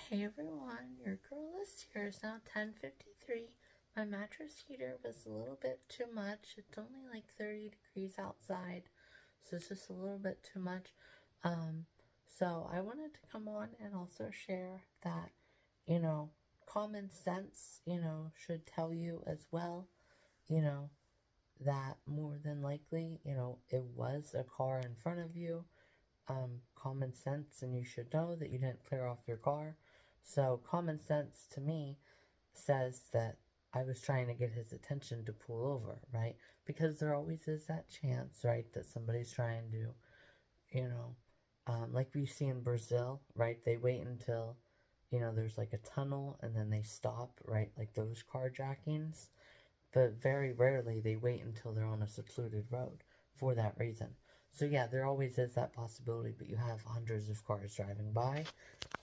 Hey everyone, your girl is here. It's now 10:53. My mattress heater was a little bit too much. It's only like 30 degrees outside, so it's just a little bit too much. Um, so I wanted to come on and also share that, common sense, should tell you as well, you know, that more than likely, it was a car in front of you. Common sense, and you should know that you didn't clear off your car. So common sense to me says that I was trying to get his attention to pull over, right? Because there always is that chance, right, that somebody's trying to, like we see in Brazil, right? They wait until, there's like a tunnel and then they stop, right? Like those carjackings. But very rarely they wait until they're on a secluded road for that reason. So yeah, there always is that possibility, but you have hundreds of cars driving by.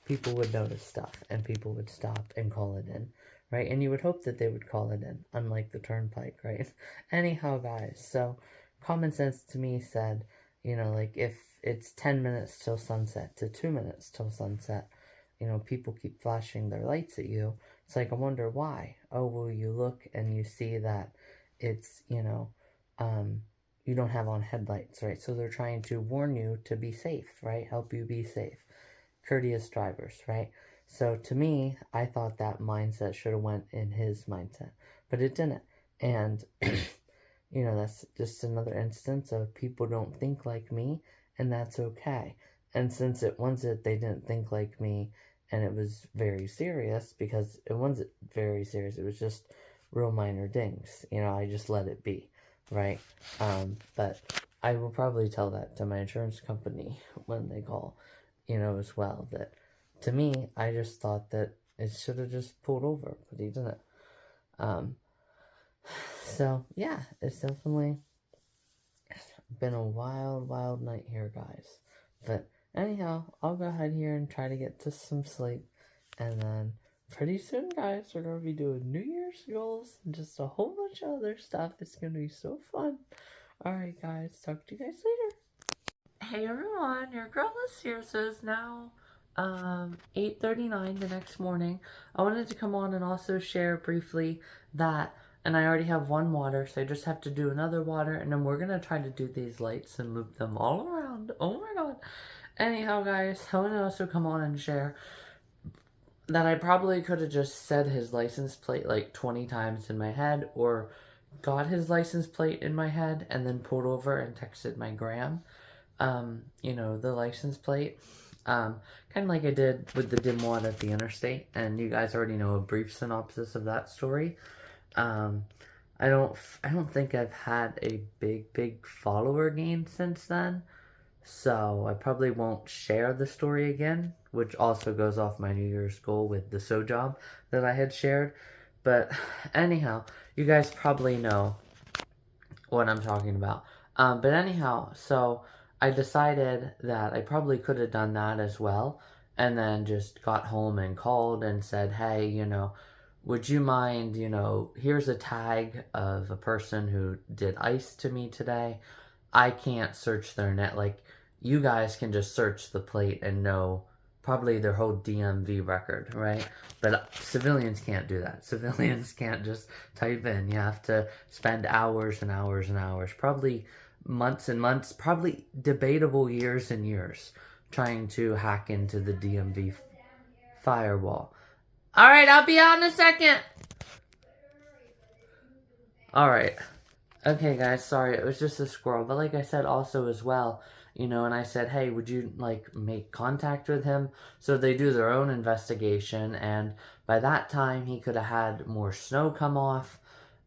People would notice stuff, and people would stop and call it in, right? And you would hope that they would call it in, unlike the turnpike, right? Anyhow, guys, so common sense to me said, like if it's 10 minutes till sunset to 2 minutes till sunset, people keep flashing their lights at you. It's like, I wonder why. Oh, well, you look and you see that it's, you don't have on headlights, right? So they're trying to warn you to be safe, right? Help you be safe. Courteous drivers, right? So to me, I thought that mindset should have went in his mindset, but it didn't. And, that's just another instance of people don't think like me, and that's okay. And since they didn't think like me, and it was very serious, because it wasn't very serious, it was just real minor dings, I just let it be. Right? But I will probably tell that to my insurance company when they call, as well. That to me, I just thought that it should have just pulled over, but he didn't. So yeah, it's definitely been a wild, wild night here, guys. But anyhow, I'll go ahead here and try to get to some sleep, and then pretty soon, guys, we're going to be doing New Year's goals and just a whole bunch of other stuff. It's going to be so fun. Alright, guys. Talk to you guys later. Hey, everyone. Your girl is here. So it's now 8:39 the next morning. I wanted to come on and also share briefly that, and I already have one water, so I just have to do another water, and then we're going to try to do these lights and loop them all around. Oh, my God. Anyhow, guys, I want to also come on and share that I probably could have just said his license plate like 20 times in my head, or got his license plate in my head and then pulled over and texted my gram, the license plate. Kind of like I did with the dimwad at the interstate, and you guys already know a brief synopsis of that story. I don't think I've had a big follower gain since then. So I probably won't share the story again, which also goes off my New Year's goal with the sew job that I had shared. But anyhow, you guys probably know what I'm talking about. But anyhow, so I decided that I probably could have done that as well, and then just got home and called and said, hey, would you mind, here's a tag of a person who did ice to me today. I can't search their net. Like, you guys can just search the plate and know probably their whole DMV record, right? But civilians can't do that. Civilians can't just type in. You have to spend hours and hours and hours, probably months and months, probably debatable years and years, trying to hack into the DMV firewall. All right, I'll be out in a second. All right. Okay, guys, sorry, it was just a squirrel. But like I said also as well, and I said, hey, would you, make contact with him? So they do their own investigation, and by that time, he could have had more snow come off,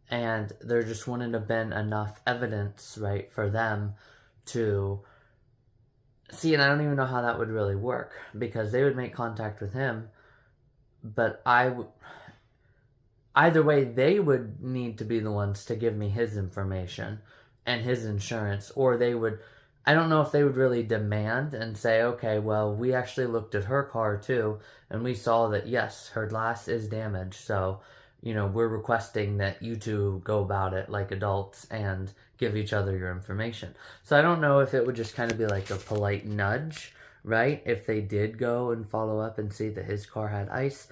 and there just wouldn't have been enough evidence, right, for them to see. And I don't even know how that would really work, because they would make contact with him, but either way, they would need to be the ones to give me his information and his insurance, or I don't know if they would really demand and say, okay, well, we actually looked at her car too, and we saw that, yes, her glass is damaged, so, we're requesting that you two go about it like adults and give each other your information. So I don't know if it would just kind of be like a polite nudge right? If they did go and follow up and see that his car had ice,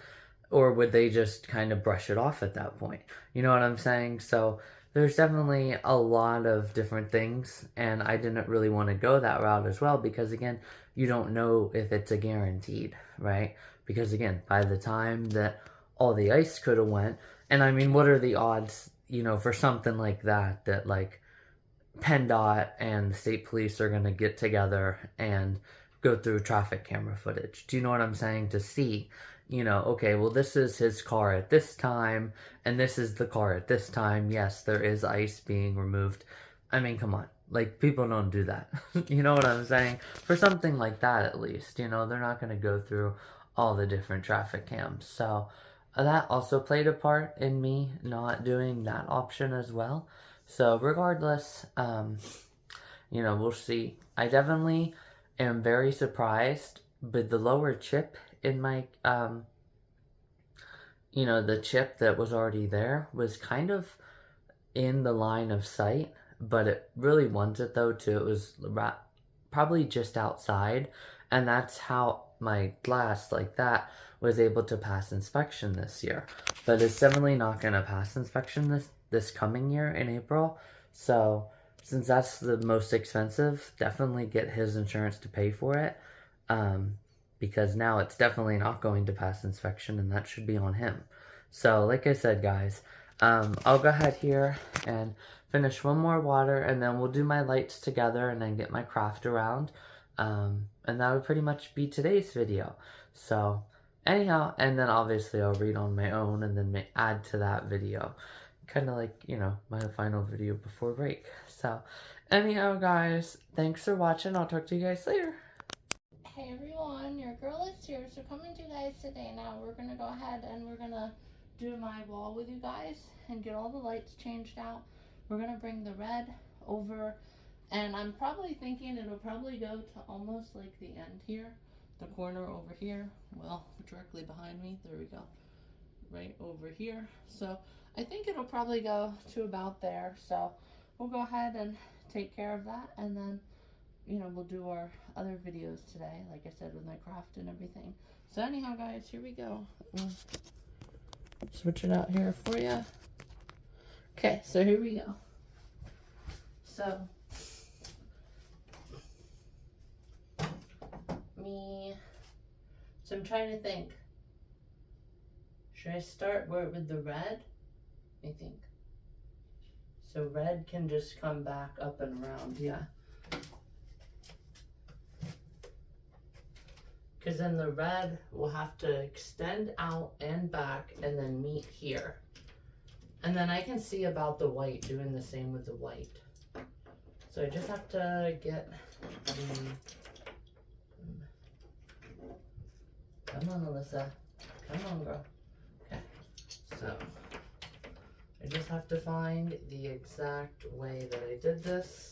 or would they just kind of brush it off at that point? You know what I'm saying? So there's definitely a lot of different things, and I didn't really want to go that route as well because, again, you don't know if it's a guaranteed, right? Because, again, by the time that all the ice could have went, and I mean, what are the odds, you know, for something like that, that like PennDOT and the state police are going to get together and go through traffic camera footage? Do you know what I'm saying? To see, you know, okay, well, this is his car at this time, and this is the car at this time. Yes, there is ice being removed. I mean, come on. Like, people don't do that. You know what I'm saying? For something like that, at least, you know, they're not going to go through all the different traffic cams. So that also played a part in me not doing that option as well. So regardless, you know, we'll see. I definitely am very surprised, but the lower chip in my, you know, the chip that was already there was kind of in the line of sight, but it really wants it though too. It was probably just outside, and that's how my glass like that was able to pass inspection this year. But it's definitely not going to pass inspection this coming year in April. So since that's the most expensive, definitely get his insurance to pay for it, because now it's definitely not going to pass inspection, and that should be on him. So like I said, guys, I'll go ahead here and finish one more water, and then we'll do my lights together and then get my craft around. And that would pretty much be today's video. So anyhow, and then obviously I'll read on my own and then add to that video. Kind of like, you know, my final video before break. So anyhow, guys, thanks for watching. I'll talk to you guys later. Hey everyone, your girl is here. So coming to you guys today. Now we're going to go ahead and we're going to do my wall with you guys and get all the lights changed out. We're going to bring the red over, and I'm probably thinking it'll probably go to almost like the end here, the corner over here, well, directly behind me. There we go, right over here. So I think it'll probably go to about there. So we'll go ahead and take care of that, and then, you know, we'll do our other videos today, like I said, with my craft and everything. So anyhow, guys, here we go. Switch it out here for you. Okay, so here we go. So I'm trying to think. Should I start with the red? I think. So red can just come back up and around, yeah. Because then the red will have to extend out and back and then meet here. And then I can see about the white, doing the same with the white. So I just have to get the... Come on, Alyssa. Come on, girl. Okay. So I just have to find the exact way that I did this.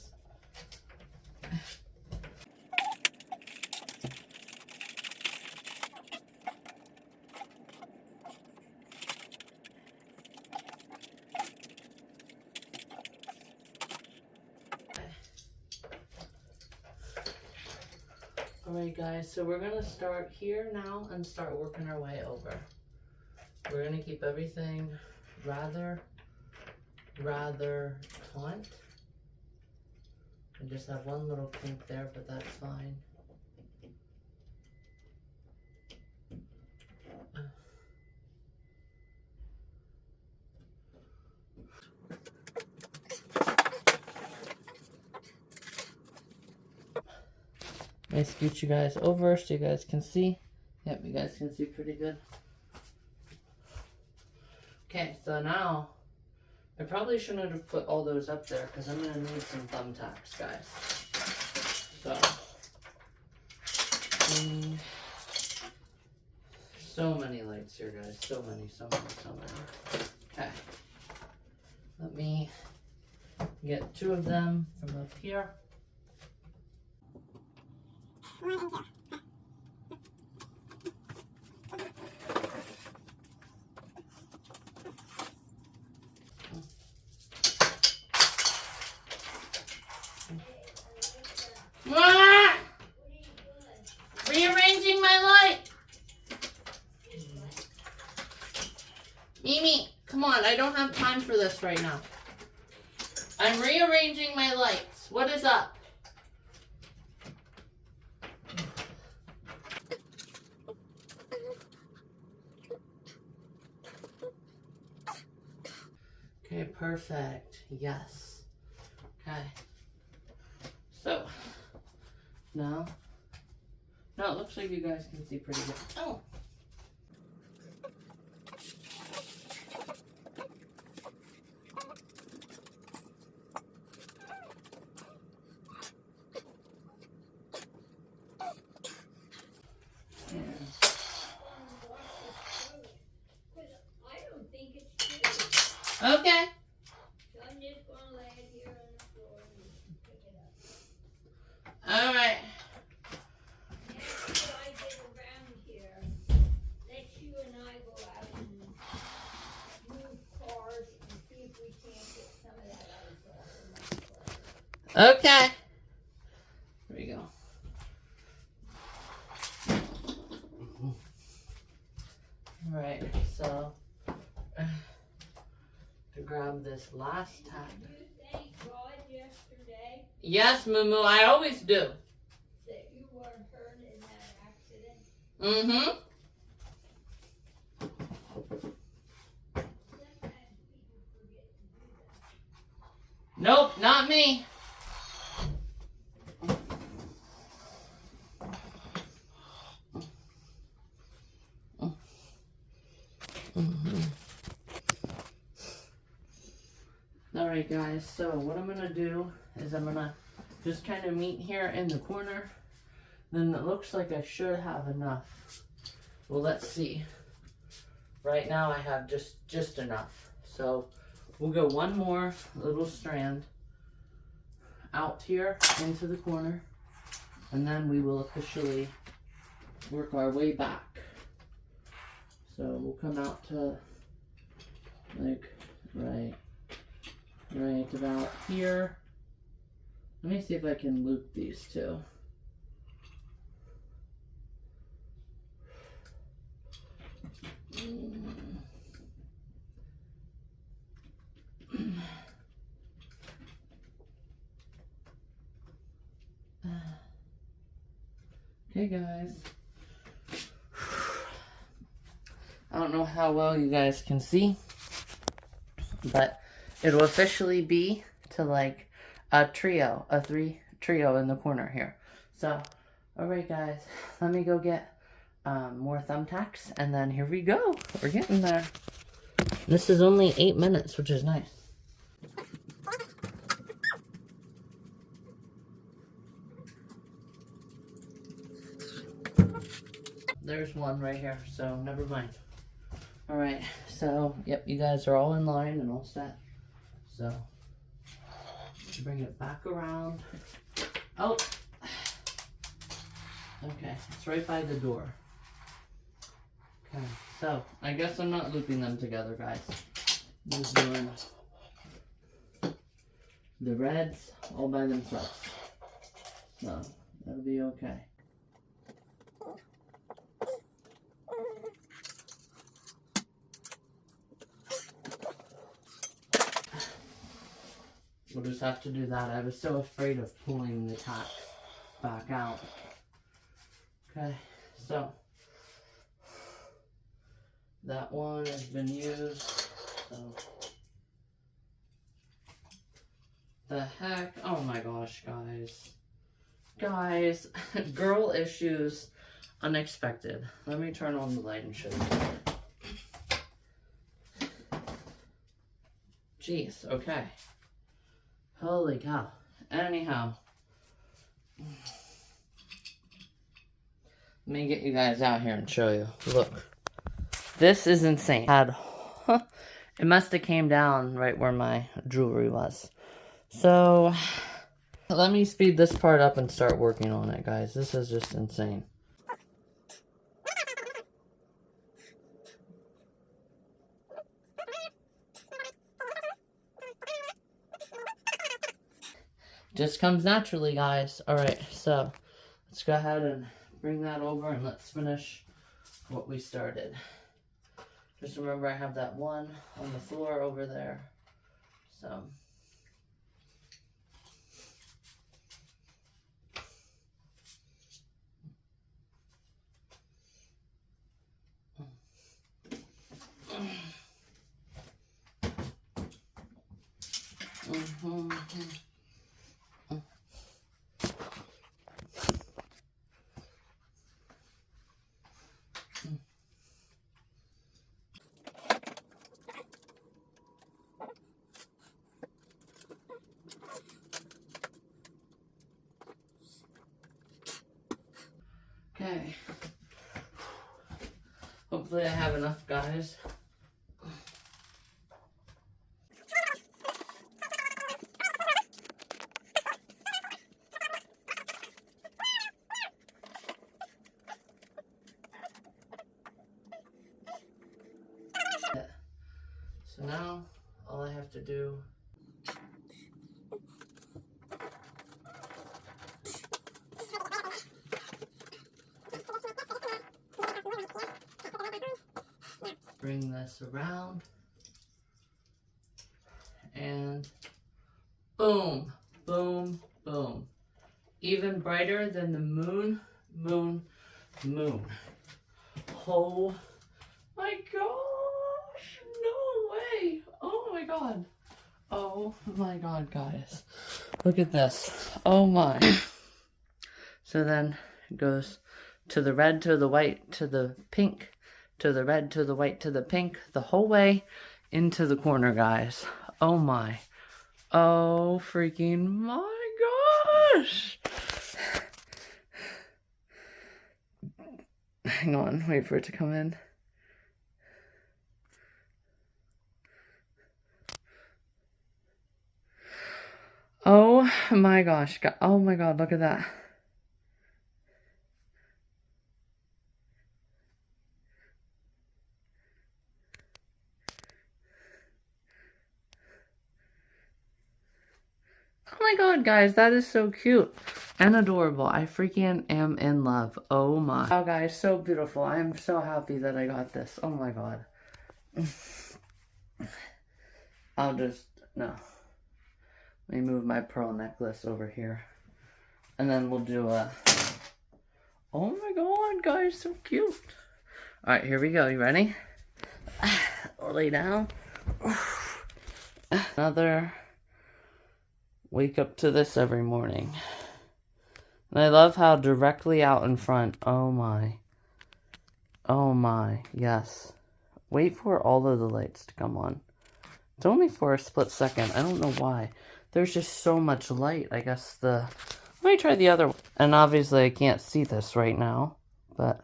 Alright guys, so we're going to start here now and start working our way over. We're going to keep everything rather taut. I just have one little kink there, but that's fine. I scoot you guys over so you guys can see. Yep, you guys can see pretty good. Okay, so now, I probably shouldn't have put all those up there because I'm going to need some thumbtacks, guys. So, so many lights here, guys. So many. Okay. Let me get 2 of them from up here. Mimi, come on. I don't have time for this right now. I'm rearranging my lights. What is up? Okay, perfect. Yes. Okay. So, now, it looks like you guys can see pretty good. Oh. Okay. So I'm just going to lay it here on the floor and pick it up. All right. Next, what I get around here, let you and I go out and move cars and see if we can't get some of that ice off of my car. Okay. There we go. All right. So, to grab this last tack. Did you thank God yesterday Yes, Moo, I always do. that you weren't hurt in that accident? Mm-hmm. Sometimes people forget to do that. Nope, not me. Alright guys, so what I'm gonna do is I'm gonna just kind of meet here in the corner. Then it looks like I should have enough. Well, let's see. Right now I have just enough. So we'll go one more little strand out here into the corner, and then we will officially work our way back. So we'll come out to like right about here. Let me see if I can loop these two. Hey guys. I don't know how well you guys can see, but it'll officially be to like a trio, a 3 trio in the corner here. So, alright guys, let me go get more thumbtacks, and then here we go. We're getting there. This is only 8 minutes, which is nice. There's one right here, so never mind. Alright, so, yep, you guys are all in line and all set. So, bring it back around. Oh! Okay, it's right by the door. Okay, so, I guess I'm not looping them together, guys. I'm just doing the reds all by themselves. So, that'll be okay. We'll just have to do that. I was so afraid of pulling the tack back out. Okay, so that one has been used. So the heck? Oh my gosh, guys. Guys, girl issues unexpected. Let me turn on the light and show you. Jeez, okay. Holy cow. Anyhow. Let me get you guys out here and show you. Look. This is insane. It must have came down right where my jewelry was. So, let me speed this part up and start working on it, guys. This is just insane. Just comes naturally, guys. Alright, so let's go ahead and bring that over and let's finish what we started. Just remember I have that one on the floor over there. So. Okay. Hopefully I have enough, guys. So now, all I have to do bring this around and boom, boom, boom. Even brighter than the moon, moon, moon. Oh my gosh, no way. Oh my god. Oh my god, guys. Look at this. Oh my. So then it goes to the red, to the white, to the pink, to the red, to the white, to the pink, the whole way into the corner, guys. Oh my. Oh freaking my gosh. Hang on, wait for it to come in. Oh my gosh. Oh my god, look at that. Oh my god, guys, that is so cute and adorable. I freaking am in love. Oh my. Oh, guys, so beautiful. I am so happy that I got this. Oh my god. No. Let me move my pearl necklace over here. And then we'll do a... Oh my god, guys, so cute. Alright, here we go. You ready? Lay down. Another... Wake up to this every morning. And I love how directly out in front. Oh my. Oh my. Yes. Wait for all of the lights to come on. It's only for a split second. I don't know why. There's just so much light. I guess the... Let me try the other one. And obviously I can't see this right now. But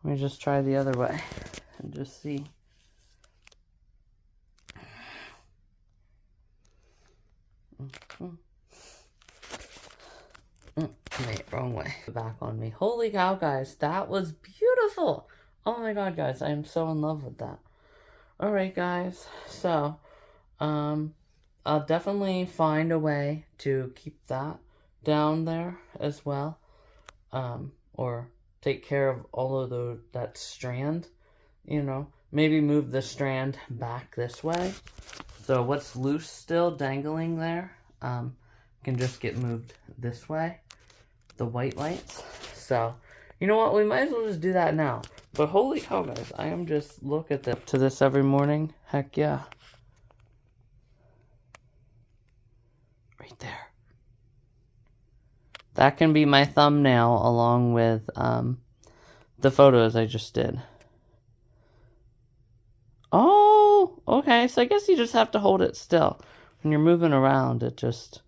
let me just try the other way. And just see. Wait, wrong way. Back on me. Holy cow, guys. That was beautiful. Oh my god, guys. I am so in love with that. Alright, guys. So, I'll definitely find a way to keep that down there as well. Or take care of all of that strand. You know, maybe move the strand back this way. So what's loose still dangling there can just get moved this way. The white lights. So, you know what? We might as well just do that now. But holy cow, guys. I am just, look at this every morning. Heck yeah. Right there. That can be my thumbnail along with the photos I just did. Oh, okay. So I guess you just have to hold it still. When you're moving around, it just...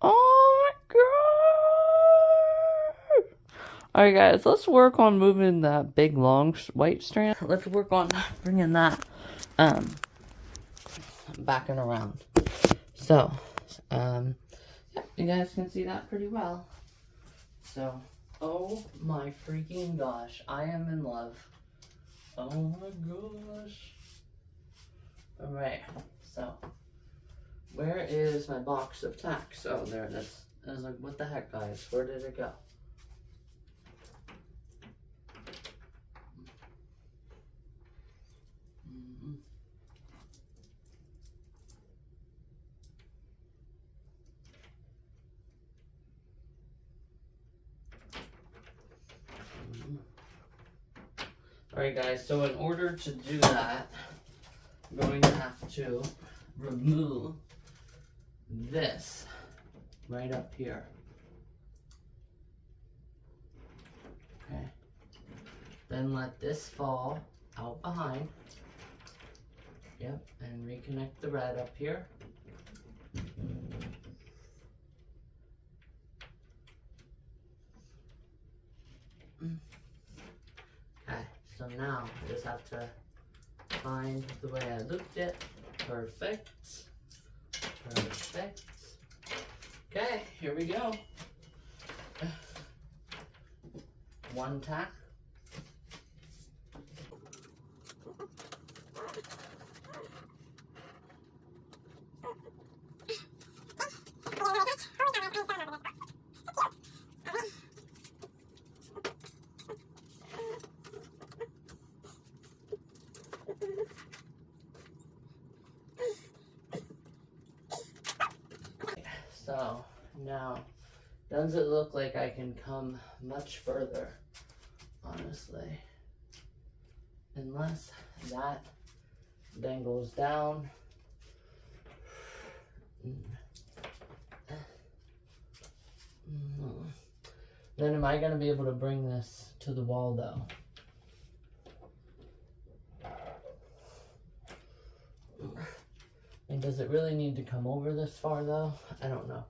Oh my god! Alright guys, let's work on moving that big long white strand. Let's work on bringing that back and around. So, yeah, you guys can see that pretty well. So, oh my freaking gosh, I am in love. Oh my gosh. Alright, so, where is my box of tacks? Oh, there it is. I was like, what the heck, guys? Where did it go? Alright guys, so in order to do that, I'm going to have to remove this right up here. Okay. Then let this fall out behind. Yep, and reconnect the red up here. Okay, so now I just have to find the way I looped it. Perfect. Perfect. Okay, here we go. One tack. So now, does it look like I can come much further? Honestly, unless that dangles down. Then am I going to be able to bring this to the wall though? And does it really need to come over this far though? I don't know.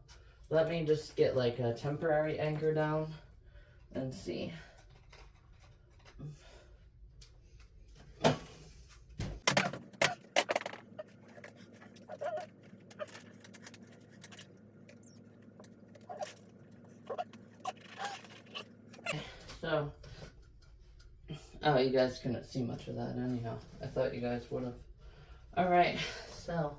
Let me just get like a temporary anchor down and see. So, oh, you guys couldn't see much of that anyhow. I thought you guys would have. Alright, so.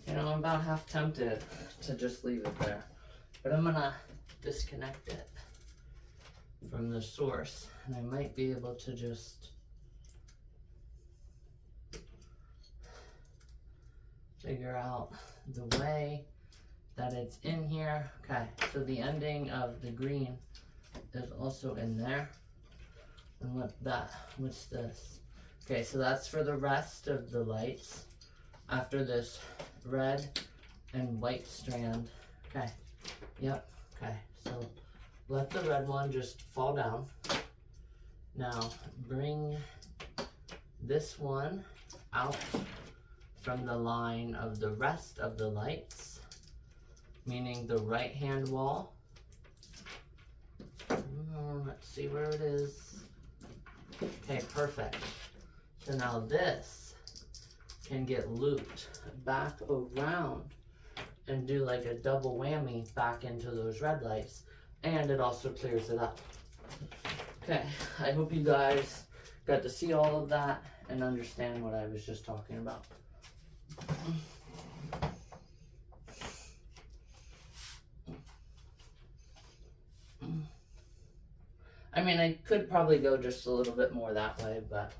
You know, I'm about half tempted to just leave it there. But I'm gonna disconnect it from the source. And I might be able to just figure out the way that it's in here. Okay, so the ending of the green is also in there. And what's this? Okay, so that's for the rest of the lights after this red and white strand. Okay, yep, okay, so let the red one just fall down. Now bring this one out from the line of the rest of the lights, meaning the right hand wall. Let's see where it is. Okay, perfect. So now this can get looped back around and do like a double whammy back into those red lights, and it also clears it up. Okay, I hope you guys got to see all of that and understand what I was just talking about. I mean, I could probably go just a little bit more that way, but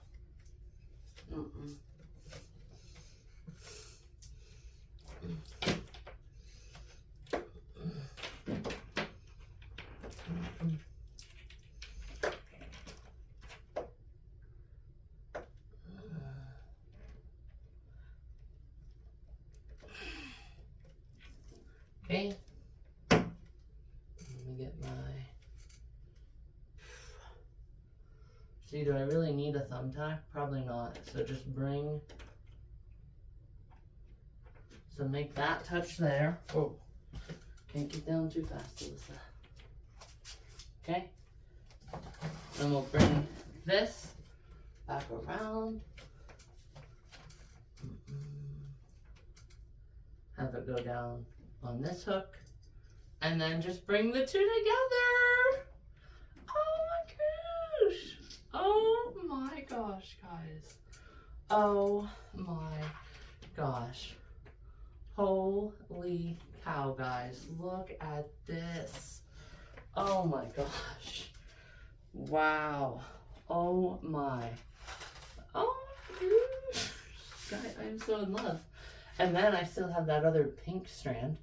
okay. Let me get my... See, do I really need a thumbtack? Probably not. So just bring... So make that touch there. Oh, can't get down too fast, Alyssa. Okay. Then we'll bring this back around. Have it go down on this hook. And then just bring the two together. Oh my gosh. Oh my gosh, guys. Oh my gosh. Holy cow, guys. Look at this. Oh my gosh. Wow. Oh my. Oh my I'm so in love. And then I still have that other pink strand.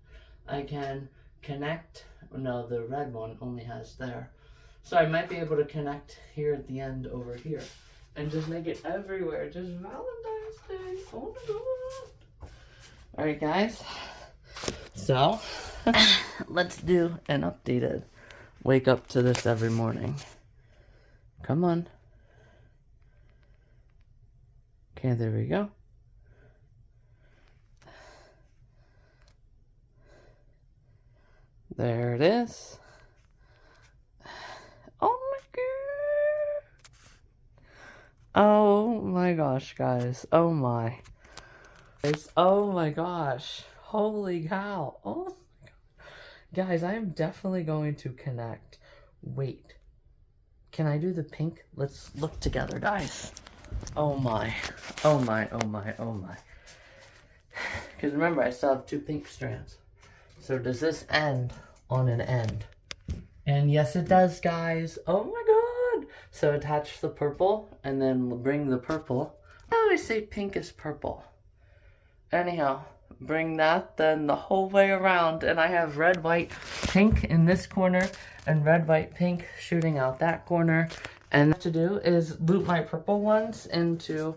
I can connect. No, the red one only has there. So I might be able to connect here at the end over here. And just make it everywhere. Just Valentine's Day. Oh my god. Alright guys. So, let's do an updated wake up to this every morning. Come on. Okay, there we go. There it is. Oh my god. Oh my gosh, guys. Oh my. Oh my gosh. Holy cow. Oh my god. Guys, I am definitely going to connect. Wait. Can I do the pink? Let's look together, guys. Oh my. Oh my, oh my, oh my. Because remember, I still have 2 pink strands. So does this end on an end? And yes, it does, guys. Oh my god. So attach the purple and then bring the purple. I always say pink is purple. Anyhow, bring that then the whole way around. And I have red, white, pink in this corner and red, white, pink shooting out that corner. And what to do is loop my purple ones into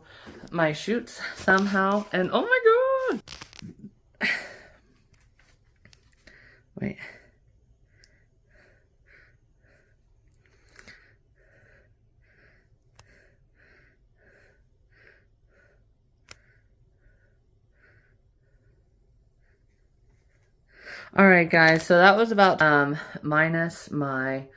my shoots somehow. And oh my god! Wait. Alright guys, so that was about minus my,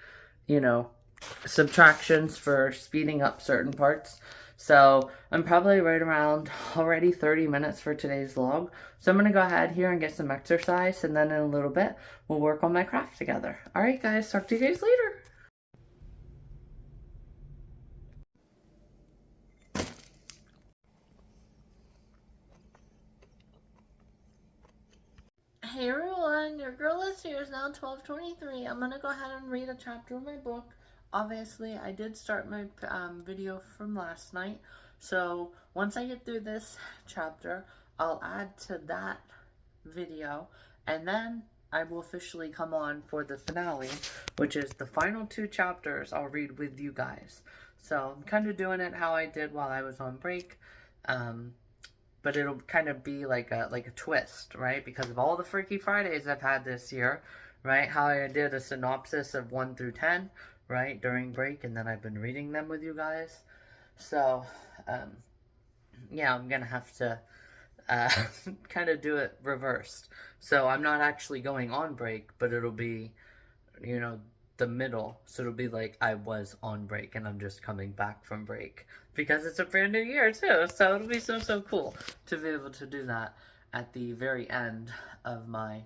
subtractions for speeding up certain parts. So I'm probably right around already 30 minutes for today's vlog. So I'm going to go ahead here and get some exercise, and then in a little bit we'll work on my craft together. Alright guys, talk to you guys later. Hey everyone, your girl is here. It's now 12:23. I'm gonna go ahead and read a chapter of my book. Obviously, I did start my video from last night. So once I get through this chapter, I'll add to that video, and then I will officially come on for the finale, which is the final 2 chapters I'll read with you guys. So I'm kind of doing it how I did while I was on break. But it'll kind of be like a twist, right? Because of all the Freaky Fridays I've had this year, right? How I did a synopsis of 1 through 10, right? During break, and then I've been reading them with you guys. So, yeah, I'm gonna have to kind of do it reversed. So I'm not actually going on break, but it'll be, the middle. So it'll be like I was on break and I'm just coming back from break. Because it's a brand new year too. So it'll be so cool to be able to do that at the very end of my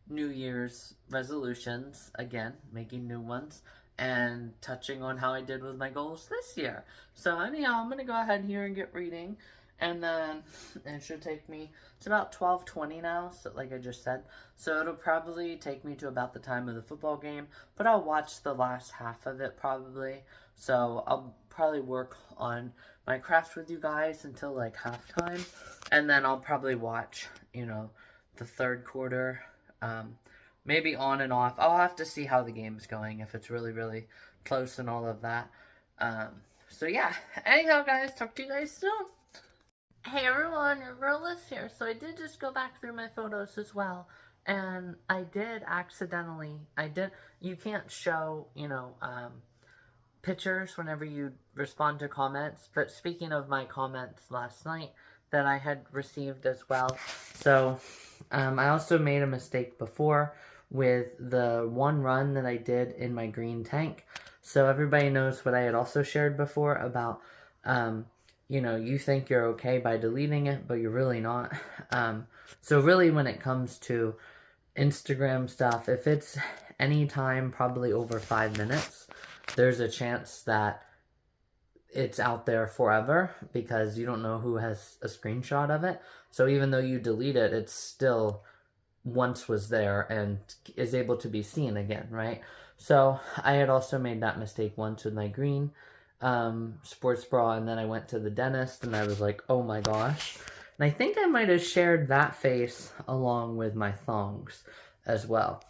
New Year's resolutions. Again, making new ones and touching on how I did with my goals this year. So anyhow, I'm going to go ahead here and get reading. And then it should take me, it's about 12:20 now, so like I just said. So it'll probably take me to about the time of the football game, but I'll watch the last half of it probably. So I'll probably work on my craft with you guys until like halftime. And then I'll probably watch, the third quarter, maybe on and off. I'll have to see how the game's going, if it's really close and all of that. So yeah, anyhow guys, talk to you guys soon. Hey everyone, your girl is here. So I did just go back through my photos as well, and I did accidentally, you can't show, pictures whenever you respond to comments, but speaking of my comments last night that I had received as well, so I also made a mistake before with the one run that I did in my green tank. So everybody knows what I had also shared before about, you think you're okay by deleting it, but you're really not. So really when it comes to Instagram stuff, if it's any time probably over 5 minutes, there's a chance that it's out there forever because you don't know who has a screenshot of it. So even though you delete it, it's still once was there and is able to be seen again, right? So I had also made that mistake once with my green sports bra, and then I went to the dentist and I was like, oh my gosh. And I think I might have shared that face along with my thongs as well.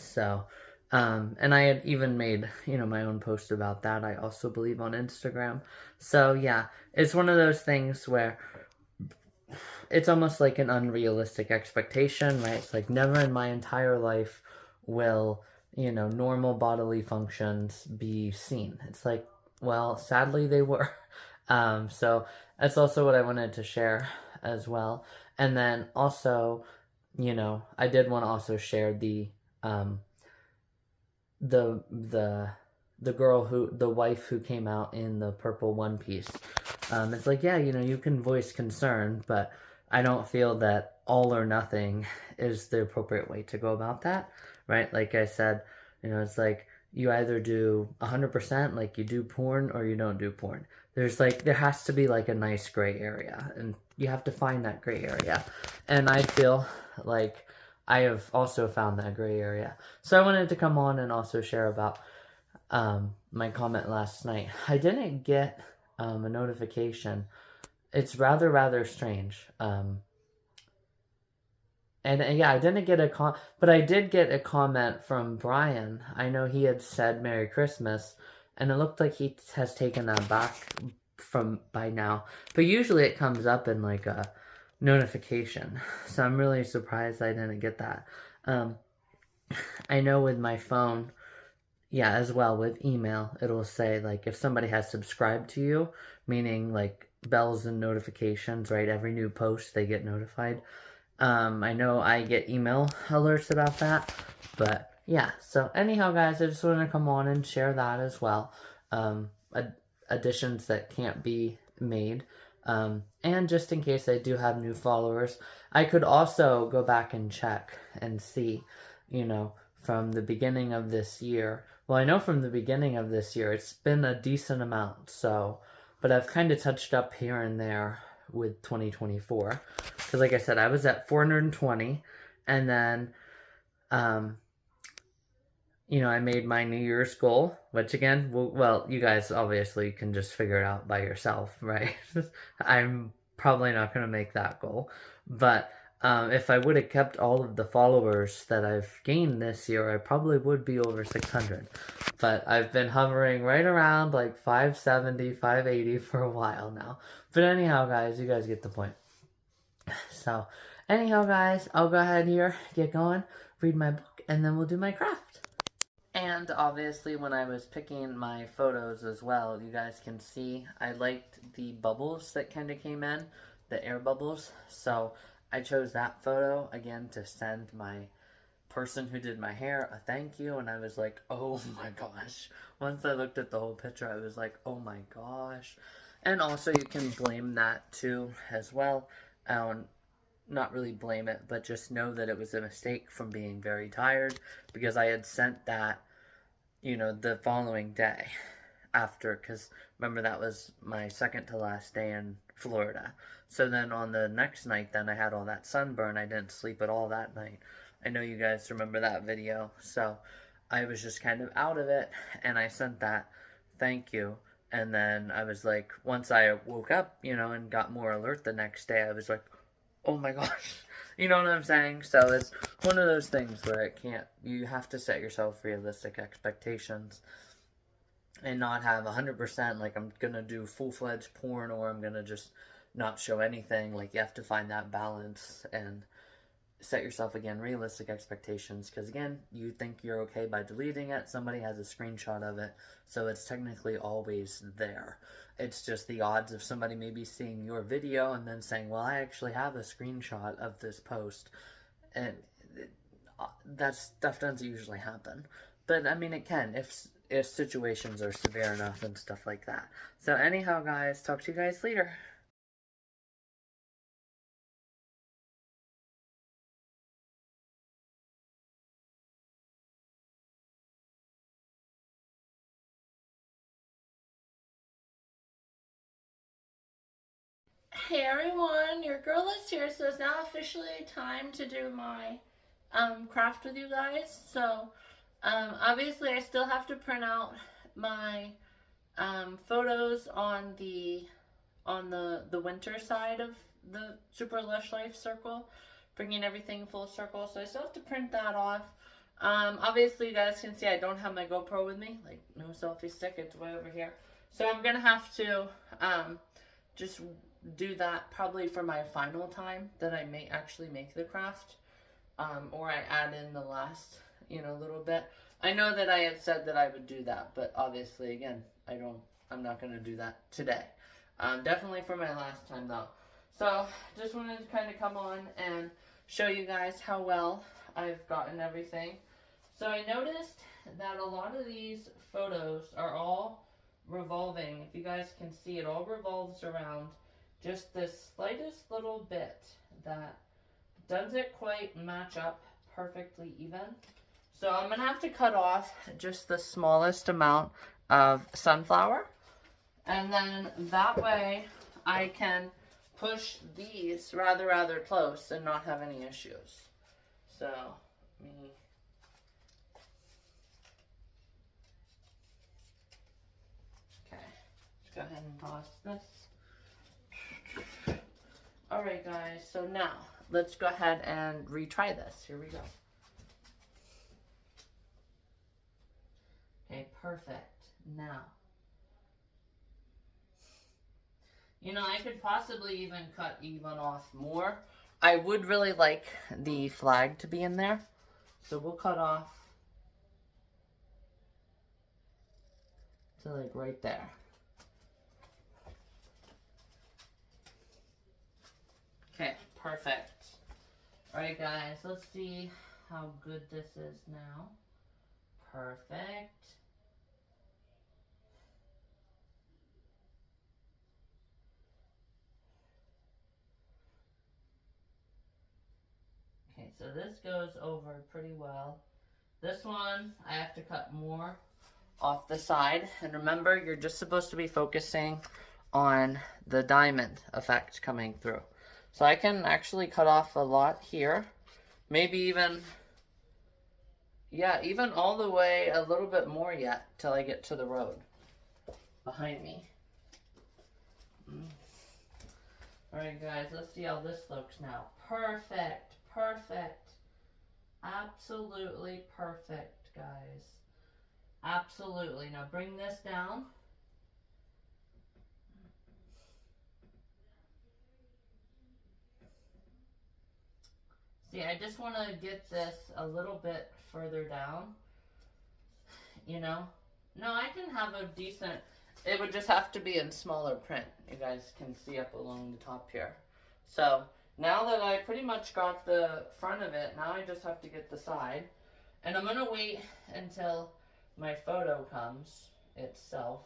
So, and I had even made, my own post about that, I also believe, on Instagram. So, yeah, it's one of those things where it's almost like an unrealistic expectation, right? It's like never in my entire life will, normal bodily functions be seen. It's like, well, sadly they were. So that's also what I wanted to share as well. And then also, I did want to also share um, the the wife who came out in the purple one piece. It's like, yeah, you can voice concern, but I don't feel that all or nothing is the appropriate way to go about that, right? Like I said, it's like you either do 100%, like you do porn, or you don't do porn. There has to be like a nice gray area, and you have to find that gray area. And I feel like I have also found that gray area. So I wanted to come on and also share about my comment last night. I didn't get a notification. It's rather strange. And yeah, I didn't get but I did get a comment from Brian. I know he had said Merry Christmas, and it looked like he has taken that back from by now. But usually it comes up in like a notification, so I'm really surprised I didn't get that. I know with my phone, yeah, as well with email, it'll say like if somebody has subscribed to you, meaning like bells and notifications, right? Every new post they get notified. I know I get email alerts about that, but yeah. So anyhow, guys, I just want to come on and share that as well. Additions that can't be made. And just in case I do have new followers, I could also go back and check and see, from the beginning of this year. Well, I know from the beginning of this year, it's been a decent amount, so, but I've kind of touched up here and there with 2024. Because like I said, I was at 420, and then, I made my New Year's goal, which again, well, you guys obviously can just figure it out by yourself, right? I'm probably not going to make that goal. But if I would have kept all of the followers that I've gained this year, I probably would be over 600. But I've been hovering right around like 570, 580 for a while now. But anyhow, guys, you guys get the point. So, anyhow, guys, I'll go ahead here, get going, read my book, and then we'll do my craft. And obviously when I was picking my photos as well, you guys can see I liked the bubbles that kind of came in, the air bubbles. So I chose that photo again to send my person who did my hair a thank you, and I was like, oh my gosh. Once I looked at the whole picture, I was like, oh my gosh. And also you can blame that too as well. Not really blame it, but just know that it was a mistake from being very tired, because I had sent that, the following day after, because remember that was my second to last day in Florida. So then on the next night, then I had all that sunburn. I didn't sleep at all that night. I know you guys remember that video. So I was just kind of out of it, and I sent that thank you. And then I was like, once I woke up, and got more alert the next day, I was like, oh my gosh, you know what I'm saying? So it's one of those things where you have to set yourself realistic expectations and not have 100% like I'm gonna do full-fledged porn, or I'm gonna just not show anything. Like, you have to find that balance and set yourself, again, realistic expectations, because again, you think you're okay by deleting it, somebody has a screenshot of it, so it's technically always there. It's just the odds of somebody maybe seeing your video and then saying, well, I actually have a screenshot of this post, and that stuff doesn't usually happen. But I mean, it can if situations are severe enough and stuff like that. So anyhow, guys, talk to you guys later. Hey everyone, your girl is here, so it's now officially time to do my craft with you guys. So obviously I still have to print out my photos on on the winter side of the Super Lush Life circle, bringing everything full circle. So I still have to print that off. Obviously you guys can see I don't have my GoPro with me, like no selfie stick, it's way over here. So I'm gonna have to just do that probably for my final time that I may actually make the craft, or I add in the last, you know, little bit. I know that I had said that I would do that, but obviously again, I'm not gonna do that today. Definitely for my last time though. So just wanted to kind of come on and show you guys how well I've gotten everything. So I noticed that a lot of these photos are all revolving. If you guys can see, it all revolves around just this slightest little bit that doesn't quite match up perfectly even. So I'm gonna have to cut off just the smallest amount of sunflower, and then that way I can push these rather close and not have any issues. So okay, let's go ahead and toss this. Alright guys, so now let's go ahead and retry this. Here we go. Okay, perfect. Now, you know, I could possibly even cut even off more. I would really like the flag to be in there. So we'll cut off to like right there. Okay, perfect. Alright guys, let's see how good this is now. Perfect. Okay, so this goes over pretty well. This one, I have to cut more off the side. And remember, you're just supposed to be focusing on the diamond effect coming through. So I can actually cut off a lot here. Maybe even, yeah, even all the way a little bit more yet till I get to the road behind me. Alright guys, let's see how this looks now. Perfect, perfect. Absolutely perfect, guys. Absolutely. Now bring this down. See, I just want to get this a little bit further down, you know. No, I can have a decent, it would just have to be in smaller print. You guys can see up along the top here. So, now that I pretty much got the front of it, now I just have to get the side. And I'm going to wait until my photo comes itself.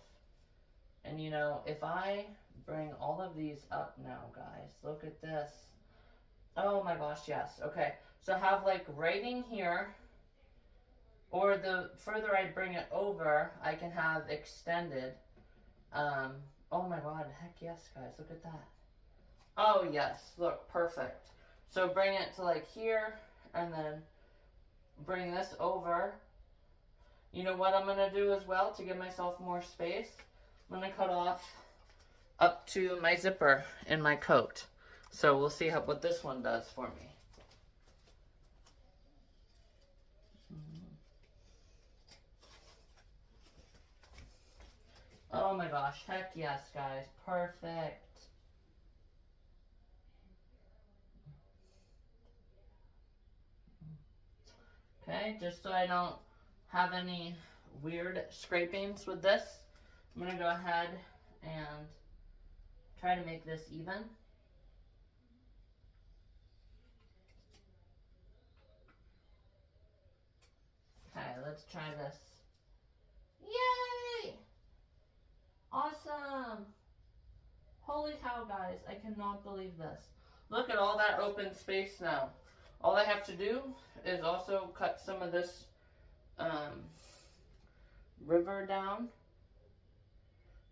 And you know, if I bring all of these up now, guys, look at this. Oh my gosh, yes. Okay, so have like writing here, or the further I bring it over, I can have extended. Oh my god, heck yes, guys, look at that. Oh yes, look, perfect. So bring it to like here, and then bring this over. You know what I'm gonna do as well to give myself more space? I'm gonna cut off up to my zipper in my coat. So we'll see what this one does for me. Oh my gosh, heck yes, guys. Perfect. Okay, just so I don't have any weird scrapings with this, I'm going to go ahead and try to make this even. Okay, let's try this. Yay! Awesome! Holy cow, guys, I cannot believe this. Look at all that open space now. All I have to do is also cut some of this river down.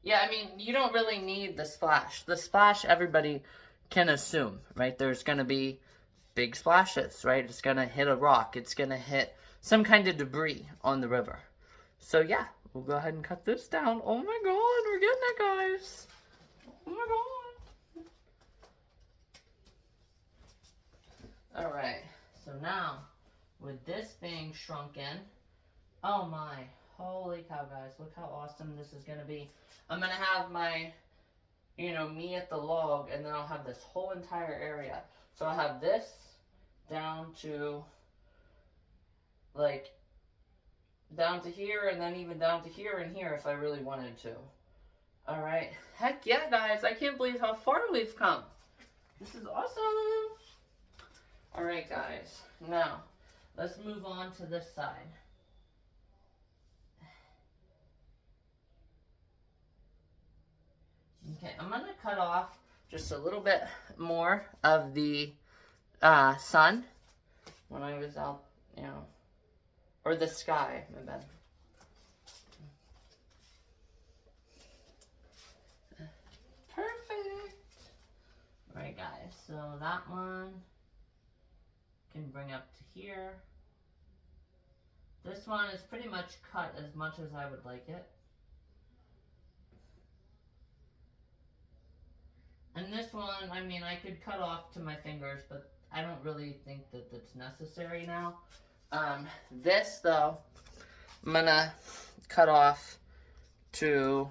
Yeah, I mean, you don't really need the splash. The splash, everybody can assume, right? There's going to be big splashes, right? It's going to hit a rock. It's going to hit some kind of debris on the river. So, yeah, we'll go ahead and cut this down. Oh, my God, we're getting it, guys. Oh, my God. being shrunken. Oh my, holy cow, guys, look how awesome this is gonna be. I'm gonna have my, you know, me at the log, and then I'll have this whole entire area. So I'll have this down to, like, down to here, and then even down to here and here if I really wanted to. Alright, heck yeah, guys, I can't believe how far we've come. This is awesome. Alright, guys, now, let's move on to this side. Okay, I'm going to cut off just a little bit more of the sun when I was out, you know, or the sky, my bad. Perfect. Alright, guys, so that one can bring up to here. This one is pretty much cut as much as I would like it. And this one, I mean, I could cut off to my fingers, but I don't really think that that's necessary now. This, though, I'm gonna cut off to,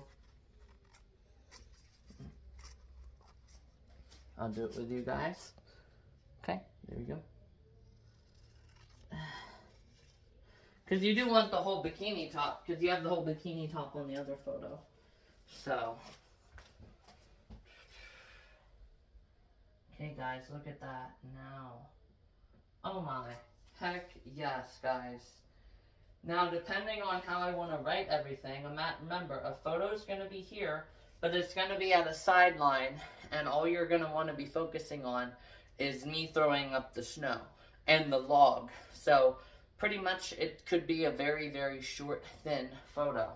I'll do it with you guys. Okay, there we go. Because you do want the whole bikini top, because you have the whole bikini top on the other photo. So, okay, guys, look at that now. Oh my, heck yes, guys. Now, depending on how I want to write everything, remember, a photo is going to be here, but it's going to be at a sideline, and all you're going to want to be focusing on is me throwing up the snow and the log. So, pretty much it could be a very, very short, thin photo.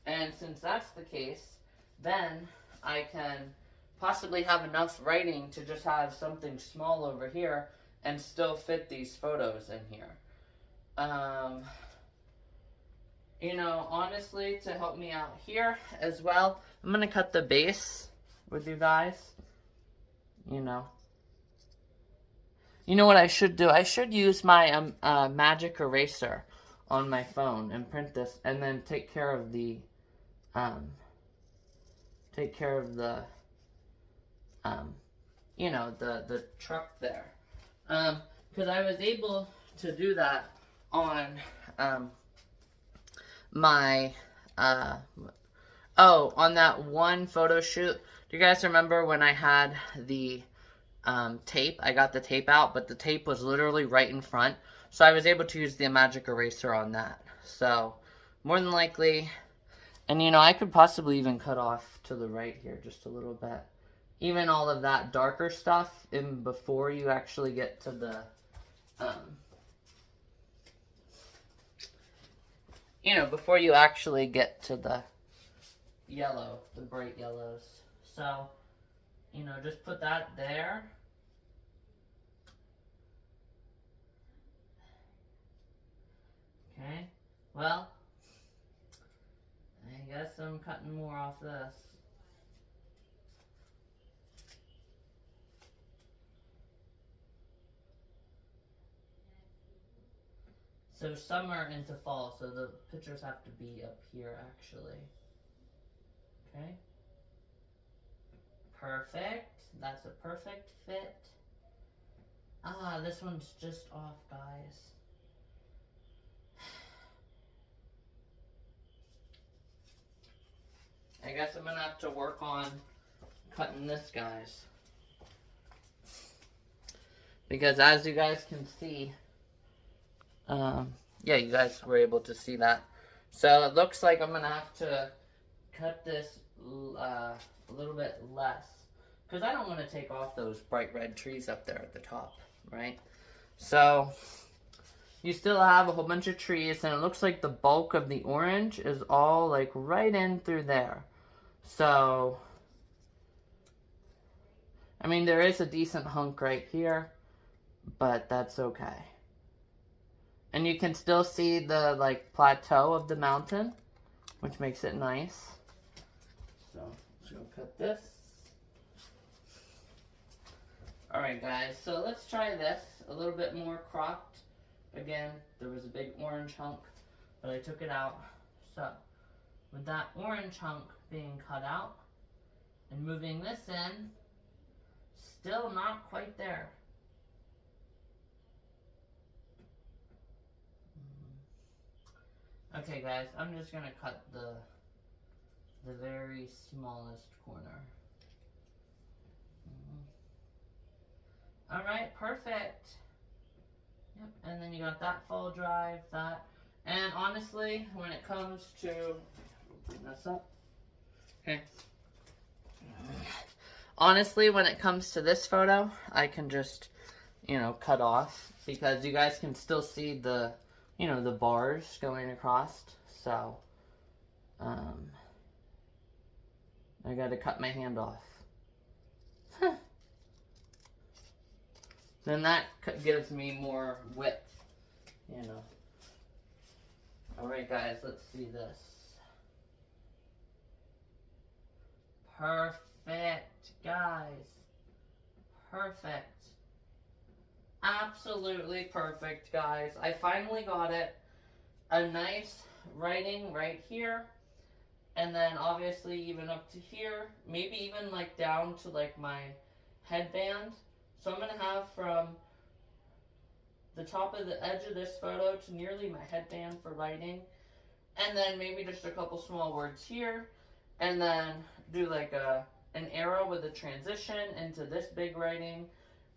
And since that's the case, then I can possibly have enough writing to just have something small over here and still fit these photos in here. You know, honestly, to help me out here as well, I'm going to cut the base with you guys. You know what I should do? I should use my magic eraser on my phone and print this, and then take care of the, you know, the truck there. Because I was able to do that on, my, on that one photo shoot. Do you guys remember when I had the tape? I got the tape out, but the tape was literally right in front. So I was able to use the magic eraser on that. So, more than likely, and you know, I could possibly even cut off to the right here just a little bit. Even all of that darker stuff in before you actually get to the, you know, before you actually get to the yellow, the bright yellows. So, you know, just put that there. Okay, well, I guess I'm cutting more off this. So summer into fall, so the pictures have to be up here actually. Okay. Perfect. That's a perfect fit. Ah, this one's just off, guys. I guess I'm gonna have to work on cutting this, guys. Because as you guys can see, yeah, you guys were able to see that. So it looks like I'm gonna have to cut this a little bit less. Because I don't want to take off those bright red trees up there at the top, right? So, you still have a whole bunch of trees, and it looks like the bulk of the orange is all, like, right in through there. So, I mean, there is a decent hunk right here, but that's okay. And you can still see the, like, plateau of the mountain, which makes it nice. So, let's go cut this. Alright guys, so let's try this, a little bit more cropped again, there was a big orange hunk, but I took it out. So, with that orange hunk being cut out, and moving this in, still not quite there. Okay guys, I'm just gonna cut the very smallest corner. Alright, perfect. Yep, and then you got that fall drive, that. And honestly, when it comes to, bring this up. Okay. Honestly, when it comes to this photo, I can just, you know, cut off because you guys can still see the, you know, the bars going across. So, I gotta cut my hand off. Then that gives me more width, you know. Alright guys, let's see this. Perfect, guys. Perfect. Absolutely perfect, guys. I finally got it. A nice writing right here. And then obviously even up to here. Maybe even like down to like my headband. So I'm going to have from the top of the edge of this photo to nearly my headband for writing. And then maybe just a couple small words here. And then do like an arrow with a transition into this big writing.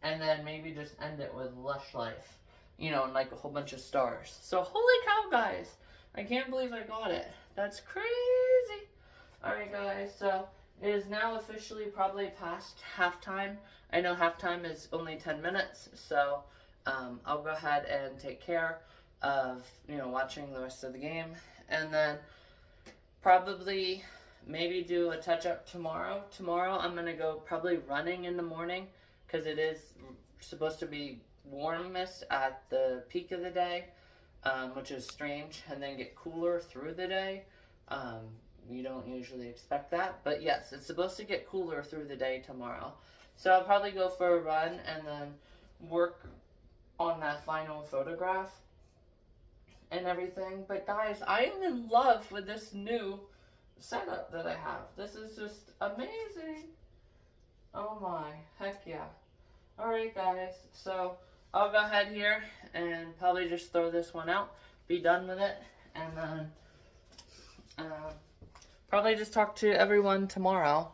And then maybe just end it with lush life. You know, and like a whole bunch of stars. So holy cow, guys. I can't believe I got it. That's crazy. Alright guys, so it is now officially probably past halftime. I know halftime is only 10 minutes, so I'll go ahead and take care of, you know, watching the rest of the game. And then probably maybe do a touch-up tomorrow. Tomorrow I'm going to go probably running in the morning because it is supposed to be warmest at the peak of the day, which is strange, and then get cooler through the day. You don't usually expect that, but yes, it's supposed to get cooler through the day tomorrow. So I'll probably go for a run and then work on that final photograph and everything. But guys, I am in love with this new setup that I have. This is just amazing. Oh my, heck yeah. Alright guys, so I'll go ahead here and probably just throw this one out, be done with it, and then probably just talk to everyone tomorrow.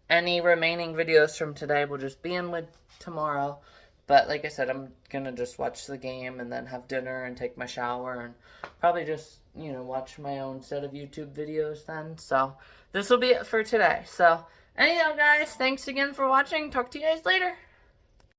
Any remaining videos from today will just be in with tomorrow. But like I said, I'm gonna just watch the game and then have dinner and take my shower and probably just, you know, watch my own set of YouTube videos then. So this will be it for today. So anyhow guys, thanks again for watching. Talk to you guys later.